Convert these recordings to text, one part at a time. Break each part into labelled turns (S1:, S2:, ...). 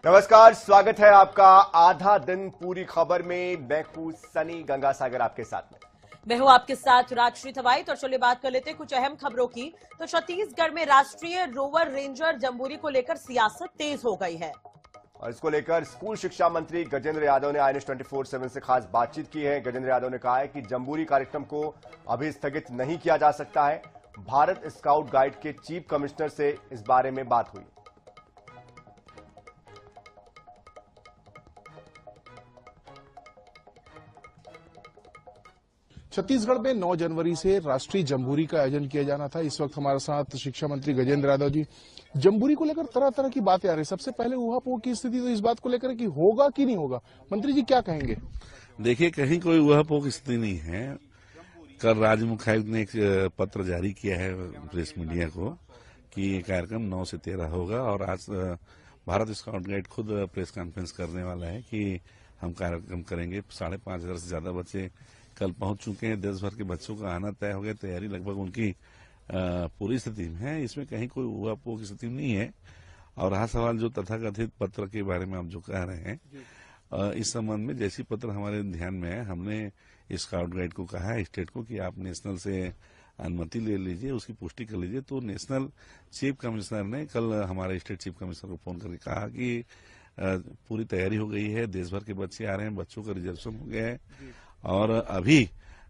S1: नमस्कार, स्वागत है आपका आधा दिन पूरी खबर में। मैं हूं सनी गंगासागर आपके साथ में।
S2: मैं हूं आपके साथ राजश्री थवाई। तो चलिए बात कर लेते हैं कुछ अहम खबरों की। तो छत्तीसगढ़ में राष्ट्रीय रोवर रेंजर जम्बूरी को लेकर सियासत तेज हो गई है
S1: और इसको लेकर स्कूल शिक्षा मंत्री गजेंद्र यादव ने INS 24/7 से खास बातचीत की है। गजेंद्र यादव ने कहा है कि जम्बूरी कार्यक्रम को अभी स्थगित नहीं किया जा सकता है। भारत स्काउट गाइड के चीफ कमिश्नर से इस बारे में बात हुई।
S3: छत्तीसगढ़ में 9 जनवरी से राष्ट्रीय जम्बूरी का आयोजन किया जाना था। इस वक्त हमारे साथ शिक्षा मंत्री गजेंद्र यादव जी। जम्बूरी को लेकर तरह तरह की बातें आ रही। सबसे पहले ऊहापोह की स्थिति तो इस बात को लेकर कि होगा कि नहीं होगा, मंत्री जी क्या कहेंगे?
S4: देखिए, कहीं कोई ऊहापोह की स्थिति नहीं है। कल राज्य मुख्य आयुक्त ने एक पत्र जारी किया है प्रेस मीडिया को कि ये कार्यक्रम 9 से 13 होगा और आज भारत स्काउट गाइड खुद प्रेस कॉन्फ्रेंस करने वाला है कि हम कार्यक्रम करेंगे। 5,500 से ज्यादा बच्चे कल पहुंच चुके हैं। देश भर के बच्चों का आना तय हो गया। तैयारी लगभग उनकी पूरी स्थिति में है। इसमें कहीं कोई ऊहापोह की स्थिति नहीं है। और रहा सवाल जो तथाकथित पत्र के बारे में आप जो कह रहे हैं, इस संबंध में जैसी पत्र हमारे ध्यान में है, हमने स्काउट गाइड को कहा है, स्टेट को, कि आप नेशनल से अनुमति ले लीजिए, उसकी पुष्टि कर लीजिए। तो नेशनल चीफ कमिश्नर ने कल हमारे स्टेट चीफ कमिश्नर को फोन करके कहा कि पूरी तैयारी हो गई है, देश भर के बच्चे आ रहे हैं, बच्चों का रिजर्वेशन हो गया है और अभी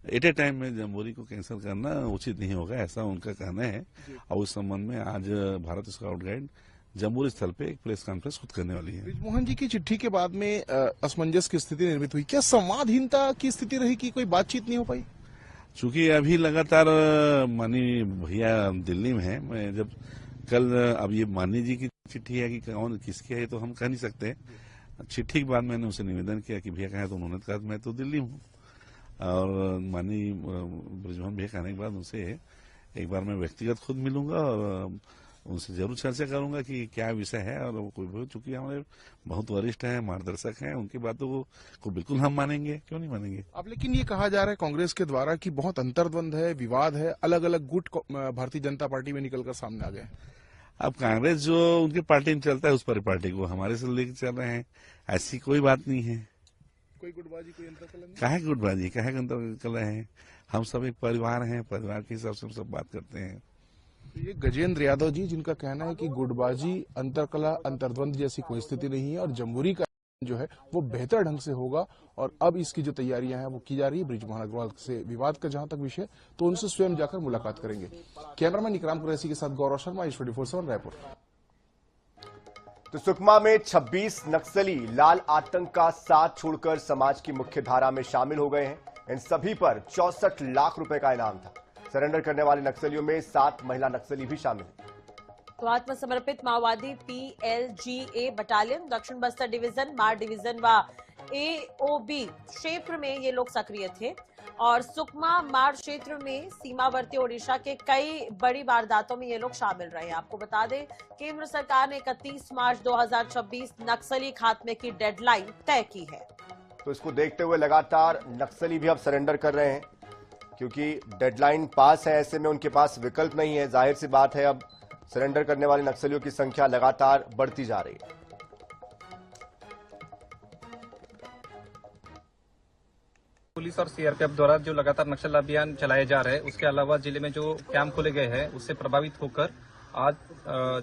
S4: एट ए टाइम में जम्बूरी को कैंसिल करना उचित नहीं होगा, ऐसा उनका कहना है। और उस संबंध में आज भारत स्काउट गाइड जम्बूरी स्थल पे एक प्रेस कॉन्फ्रेंस खुद करने वाली है।
S3: बृजमोहन जी की चिट्ठी के बाद में असमंजस की स्थिति निर्मित हुई। क्या संवादहीनता की स्थिति रही कि कोई बातचीत नहीं हो पाई?
S4: चूंकि अभी लगातार माननीय भैया दिल्ली में है, मैं जब कल अब ये माननीय जी की चिट्ठी है कि कौन किसकी है तो हम कह नहीं सकते। चिट्ठी के बाद मैंने उनसे निवेदन किया कि भैया कहा, तो उन्होंने कहा मैं तो दिल्ली हूँ। और माननीय बृजमोहन भैया कहने के बाद उनसे एक बार मैं व्यक्तिगत खुद मिलूंगा और उनसे जरूर चर्चा करूंगा कि क्या विषय है। और वो कोई चूंकि हमारे बहुत वरिष्ठ हैं, मार्गदर्शक हैं, उनकी बातों को बिल्कुल हम मानेंगे, क्यों नहीं मानेंगे।
S3: अब लेकिन ये कहा जा रहा है कांग्रेस के द्वारा कि बहुत अंतर्द्वंद है, विवाद है, अलग अलग गुट भारतीय जनता पार्टी में निकलकर सामने आ गए।
S4: अब कांग्रेस जो उनकी पार्टी में चलता है उस पर पार्टी को हमारे से लेकर चल रहे हैं, ऐसी कोई बात नहीं है।
S3: कोई गुटबाजी, कोई अंतरकलह?
S4: काहे गुटबाजी, काहे अंतर कर रहे हैं? हम सब एक परिवार हैं, परिवार के हिसाब से हम सब बात करते हैं।
S3: ये गजेंद्र यादव जी जिनका कहना है कि गुटबाजी, अंतरकलह, अंतर्द्वंद जैसी कोई स्थिति नहीं है और जम्बूरी का जो है वो बेहतर ढंग से होगा और अब इसकी जो तैयारियां हैं वो की जा रही है। बृजमोहन अग्रवाल से विवाद का जहां तक विषय, तो उनसे स्वयं जाकर मुलाकात करेंगे। कैमरामैन इकराम कुरैशी के साथ गौरव शर्मा, INS 24/7 रायपुर।
S1: तो सुकमा में 26 नक्सली लाल आतंक का साथ छोड़कर समाज की मुख्य धारा में शामिल हो गए हैं। इन सभी पर 64 लाख रुपए का इनाम था। सरेंडर करने वाले नक्सलियों में 7 महिला नक्सली भी शामिल हैं।
S2: तो आत्मसमर्पित माओवादी PLGA बटालियन, दक्षिण बस्तर डिवीजन, मार डिवीजन व AOB क्षेत्र में ये लोग सक्रिय थे और सुकमा मार क्षेत्र में सीमावर्ती ओडिशा के कई बड़ी वारदातों में ये लोग शामिल रहे हैं। आपको बता दें, केंद्र सरकार ने 31 मार्च 2026 नक्सली खात्मे की डेडलाइन तय की है।
S1: तो इसको देखते हुए लगातार नक्सली भी अब सरेंडर कर रहे हैं क्योंकि डेडलाइन पास है। ऐसे में उनके पास विकल्प नहीं है। जाहिर सी बात है, अब सरेंडर करने वाले नक्सलियों की संख्या लगातार बढ़ती जा रही है।
S5: पुलिस और CRPF द्वारा जो लगातार नक्सल अभियान चलाए जा रहे हैं, उसके अलावा जिले में जो कैंप खोले गए हैं उससे प्रभावित होकर आज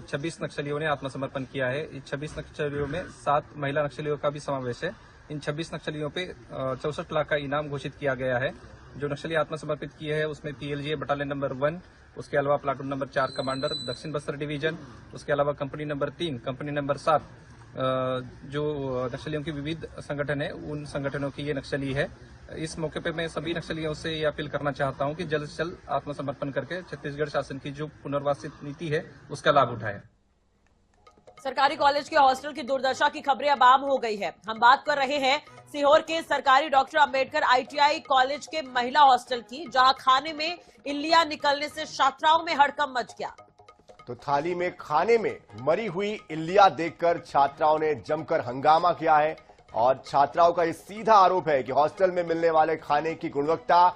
S5: 26 नक्सलियों ने आत्मसमर्पण किया है। इन 26 नक्सलियों में 7 महिला नक्सलियों का भी समावेश है। इन 26 नक्सलियों पे 64 लाख का इनाम घोषित किया गया है। जो नक्सली आत्मसमर्पित किए हैं उसमें PLGA बटालियन नंबर 1, उसके अलावा प्लाटून नंबर 4 कमांडर दक्षिण बस्तर डिवीजन, उसके अलावा कंपनी नंबर 3, कंपनी नंबर 7 जो नक्सलियों की विविध संगठन है, उन संगठनों की ये नक्सली है। इस मौके पे मैं सभी नक्सलियों से ये अपील करना चाहता हूं कि जल्द से जल्द आत्मसमर्पण करके छत्तीसगढ़ शासन की जो पुनर्वासित नीति है उसका लाभ उठाएं।
S2: सरकारी कॉलेज के हॉस्टल की दुर्दशा की खबरें अब आम हो गई है। हम बात कर रहे हैं सीहोर के सरकारी डॉक्टर अंबेडकर ITI कॉलेज के महिला हॉस्टल की, जहां खाने में इल्लियां निकलने से छात्राओं में हड़कंप मच गया।
S1: तो थाली में खाने में मरी हुई इल्लियां देखकर छात्राओं ने जमकर हंगामा किया है और छात्राओं का यह सीधा आरोप है कि हॉस्टल में मिलने वाले खाने की गुणवत्ता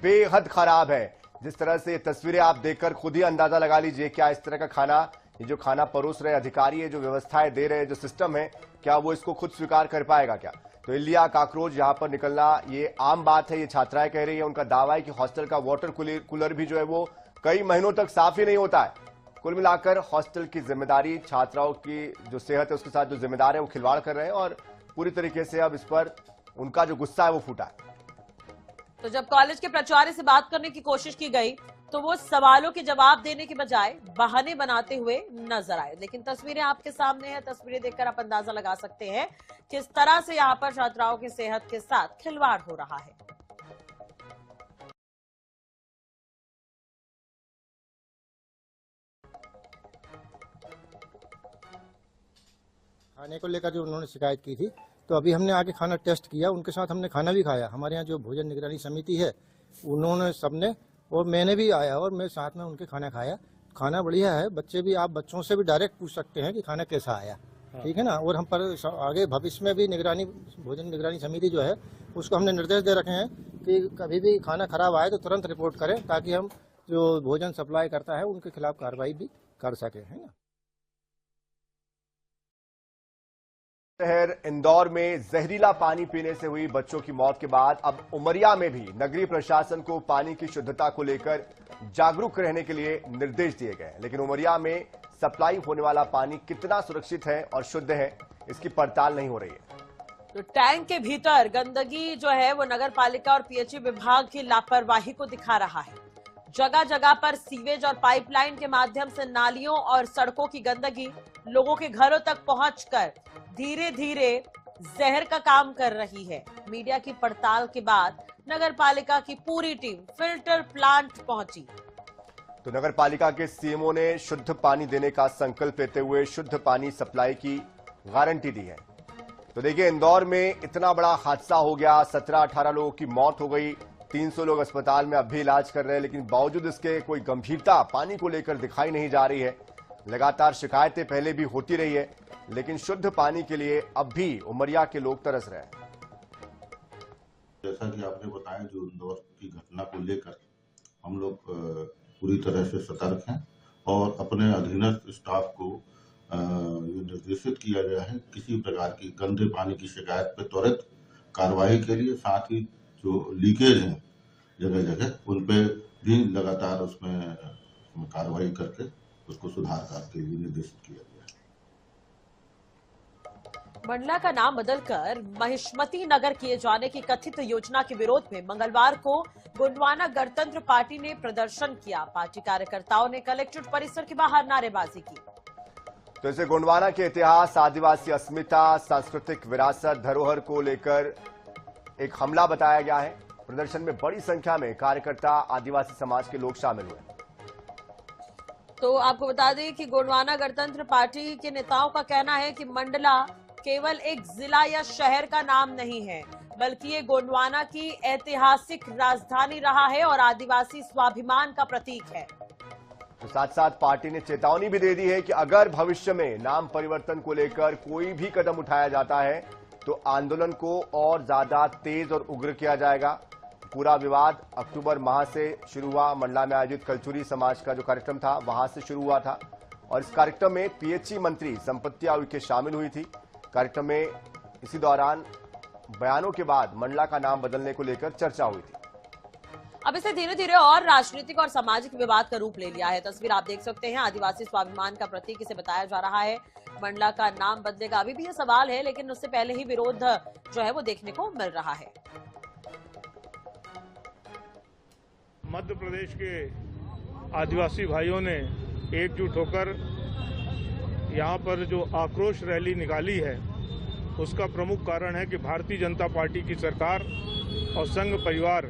S1: बेहद खराब है। जिस तरह से ये तस्वीरें आप देखकर खुद ही अंदाजा लगा लीजिए क्या इस तरह का खाना ये जो खाना परोस रहे अधिकारी है, जो व्यवस्थाएं दे रहे, जो सिस्टम है, क्या वो इसको खुद स्वीकार कर पाएगा क्या? तो इल्लिया कॉकरोच यहां पर निकलना ये आम बात है, ये छात्राएं कह रही है। उनका दावा है कि हॉस्टल का वाटर कूलर भी जो है वो कई महीनों तक साफ ही नहीं होता है। कुल मिलाकर हॉस्टल की जिम्मेदारी छात्राओं की जो सेहत है उसके साथ जो जिम्मेदार है वो खिलवाड़ कर रहे हैं और पूरी तरीके से अब इस पर उनका जो गुस्सा है वो फूटा है।
S2: तो जब कॉलेज के प्राचार्य से बात करने की कोशिश की गई तो वो सवालों के जवाब देने के बजाय बहाने बनाते हुए नजर आए। लेकिन तस्वीरें आपके सामने हैं, तस्वीरें देखकर आप अंदाजा लगा सकते हैं किस तरह से यहां पर छात्राओं की सेहत के साथ खिलवाड़ हो रहा है।
S6: खाने को लेकर जो उन्होंने शिकायत की थी, तो अभी हमने आके खाना टेस्ट किया, उनके साथ हमने खाना भी खाया। हमारे यहाँ जो भोजन निगरानी समिति है उन्होंने सबने, और मैंने भी आया और मैं साथ में उनके खाना खाया। खाना बढ़िया है। बच्चे भी, आप बच्चों से भी डायरेक्ट पूछ सकते हैं कि खाना कैसा आया, ठीक है ना। और हम पर आगे भविष्य में भी निगरानी, भोजन निगरानी समिति जो है उसको हमने निर्देश दे रखे हैं कि कभी भी खाना खराब आए तो तुरंत रिपोर्ट करें, ताकि हम जो भोजन सप्लाई करता है उनके खिलाफ कार्रवाई भी कर सके, है ना।
S1: शहर इंदौर में जहरीला पानी पीने से हुई बच्चों की मौत के बाद अब उमरिया में भी नगरीय प्रशासन को पानी की शुद्धता को लेकर जागरूक रहने के लिए निर्देश दिए गए। लेकिन उमरिया में सप्लाई होने वाला पानी कितना सुरक्षित है और शुद्ध है, इसकी पड़ताल नहीं हो रही है।
S2: तो टैंक के भीतर गंदगी जो है वो नगर पालिका और पीएचई विभाग की लापरवाही को दिखा रहा है। जगह जगह पर सीवेज और पाइपलाइन के माध्यम से नालियों और सड़कों की गंदगी लोगों के घरों तक पहुंचकर धीरे धीरे जहर का काम कर रही है। मीडिया की पड़ताल के बाद नगर पालिका की पूरी टीम फिल्टर प्लांट पहुंची।
S1: तो नगर पालिका के सीएमओ ने शुद्ध पानी देने का संकल्प लेते हुए शुद्ध पानी सप्लाई की गारंटी दी है। तो देखिए, इंदौर में इतना बड़ा हादसा हो गया, 17-18 लोगों की मौत हो गई, 300 लोग अस्पताल में अब भी इलाज कर रहे हैं, लेकिन बावजूद इसके कोई गंभीरता पानी को लेकर दिखाई नहीं जा रही है। लगातार शिकायतें पहले भी होती रही है, लेकिन शुद्ध पानी के लिए अब भी उमरिया के लोग तरस रहे हैं।
S7: जैसा कि आपने बताया, जो इंदौर की घटना को लेकर हम लोग पूरी तरह से सतर्क हैं और अपने अधीनस्थ स्टाफ को ये निर्देशित किया गया है किसी प्रकार की गंदे पानी की शिकायत पर त्वरित कार्रवाई के लिए, साथ ही जो लीकेज हैं जगह जगह उन पे भी लगातार उसमें कार्रवाई करके उसको सुधार के लिए निर्देशित किया गया है।
S2: मंडला का नाम बदलकर महिष्मती नगर किए जाने की कथित योजना के विरोध में मंगलवार को गोंडवाना गणतंत्र पार्टी ने प्रदर्शन किया। पार्टी कार्यकर्ताओं ने कलेक्ट्रेट परिसर के बाहर नारेबाजी की।
S1: तो इसे गोंडवाना के इतिहास, आदिवासी अस्मिता, सांस्कृतिक विरासत, धरोहर को लेकर एक हमला बताया गया है। प्रदर्शन में बड़ी संख्या में कार्यकर्ता, आदिवासी समाज के लोग शामिल हुए।
S2: तो आपको बता दें कि गोंडवाना गणतंत्र पार्टी के नेताओं का कहना है कि मंडला केवल एक जिला या शहर का नाम नहीं है, बल्कि ये गोंडवाना की ऐतिहासिक राजधानी रहा है और आदिवासी स्वाभिमान का प्रतीक है।
S1: तो साथ साथ पार्टी ने चेतावनी भी दे दी है कि अगर भविष्य में नाम परिवर्तन को लेकर कोई भी कदम उठाया जाता है तो आंदोलन को और ज्यादा तेज और उग्र किया जाएगा। पूरा विवाद अक्टूबर माह से शुरू हुआ। मंडला में आयोजित कलचुरी समाज का जो कार्यक्रम था वहां से शुरू हुआ था और इस कार्यक्रम में पीएचई मंत्री संपत्ति उइके शामिल हुई थी। कार्यक्रम में इसी दौरान बयानों के बाद मंडला का नाम बदलने को लेकर चर्चा हुई थी।
S2: अब इसे धीरे धीरे और राजनीतिक और सामाजिक विवाद का रूप ले लिया है। तस्वीर आप देख सकते हैं, आदिवासी स्वाभिमान का प्रतीक इसे बताया जा रहा है। मंडला का नाम बदलेगा, अभी भी यह सवाल है, लेकिन उससे पहले ही विरोध जो है वो देखने को मिल रहा है।
S8: मध्य प्रदेश के आदिवासी भाइयों ने एकजुट होकर यहाँ पर जो आक्रोश रैली निकाली है, उसका प्रमुख कारण है कि भारतीय जनता पार्टी की सरकार और संघ परिवार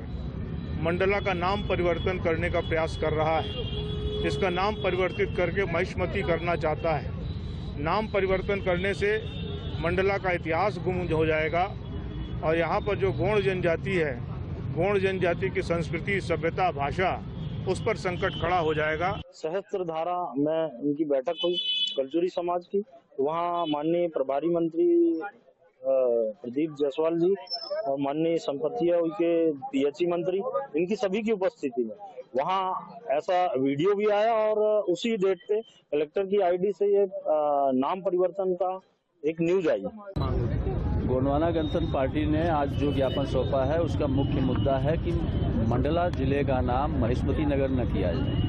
S8: मंडला का नाम परिवर्तन करने का प्रयास कर रहा है। इसका नाम परिवर्तित करके महिष्मती करना चाहता है। नाम परिवर्तन करने से मंडला का इतिहास गुम हो जाएगा और यहाँ पर जो गोंड जनजाति है, गोंड जनजाति की संस्कृति, सभ्यता, भाषा, उस पर संकट खड़ा हो जाएगा।
S9: सहस्त्रधारा में इनकी बैठक हुई कलचुरी समाज की। वहाँ माननीय प्रभारी मंत्री प्रदीप जायसवाल जी और माननीय संपत्ति के पीएचई मंत्री, इनकी सभी की उपस्थिति में वहाँ ऐसा वीडियो भी आया और उसी डेट पे कलेक्टर की आईडी से ये नाम परिवर्तन का एक न्यूज आई।
S10: गोंडवाना गणतंत्र पार्टी ने आज जो ज्ञापन सौंपा है उसका मुख्य मुद्दा है कि मंडला जिले का नाम महेशमती नगर न किया जाए।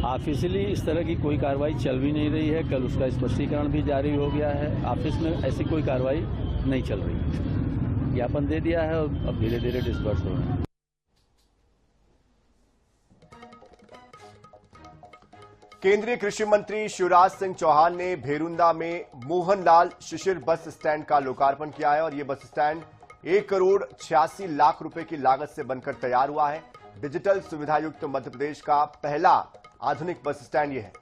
S10: ऑफिशियली इस तरह की कोई कार्रवाई चल भी नहीं रही है। कल उसका स्पष्टीकरण भी जारी हो गया है। ऑफिस में ऐसी कोई कार्रवाई नहीं चल रही है। ज्ञापन दे दिया है और अब धीरे धीरे डिस्पर्स हो रहे हैं।
S1: केंद्रीय कृषि मंत्री शिवराज सिंह चौहान ने भेरुंदा में मोहनलाल शिशिर बस स्टैंड का लोकार्पण किया है और यह बस स्टैंड 1,86,00,000 रुपए की लागत से बनकर तैयार हुआ है। डिजिटल सुविधायुक्त मध्य प्रदेश का पहला आधुनिक बस स्टैंड यह है।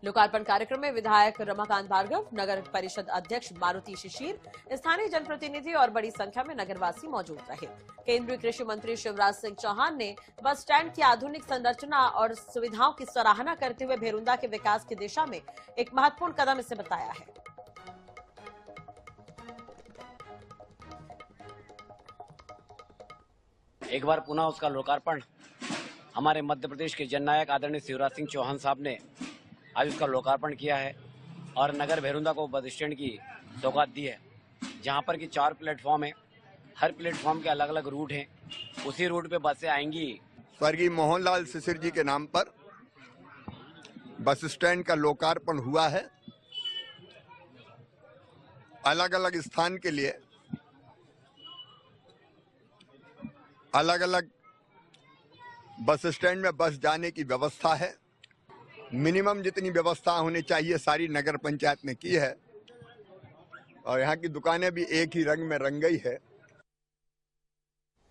S2: लोकार्पण कार्यक्रम में विधायक रमाकांत भार्गव, नगर परिषद अध्यक्ष मारुति शिशिर, स्थानीय जनप्रतिनिधि और बड़ी संख्या में नगरवासी मौजूद रहे। केंद्रीय कृषि मंत्री शिवराज सिंह चौहान ने बस स्टैंड की आधुनिक संरचना और सुविधाओं की सराहना करते हुए भेरुंदा के विकास की दिशा में एक महत्वपूर्ण कदम इसे बताया है।
S11: एक बार पुनः उसका लोकार्पण हमारे मध्य प्रदेश के जननायक आदरणीय शिवराज सिंह चौहान साहब ने आज उसका लोकार्पण किया है और नगर भेरुंदा को बस स्टैंड की सौगात दी है, जहां पर कि 4 प्लेटफॉर्म है। हर प्लेटफॉर्म के अलग अलग रूट हैं। उसी रूट पे बसें आएंगी।
S12: स्वर्गीय मोहनलाल शिशिर जी के नाम पर बस स्टैंड का लोकार्पण हुआ है। अलग अलग स्थान के लिए अलग अलग बस स्टैंड में बस जाने की व्यवस्था है। मिनिमम जितनी व्यवस्था होनी चाहिए सारी नगर पंचायत ने की है और यहाँ की दुकानें भी एक ही रंग में रंग गई है।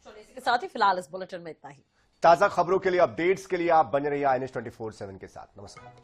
S2: इसके साथ ही फिलहाल इस बुलेटिन में इतना ही।
S1: ताजा खबरों के लिए, अपडेट्स के लिए आप बने रहिए INS 24/7 के साथ। नमस्कार।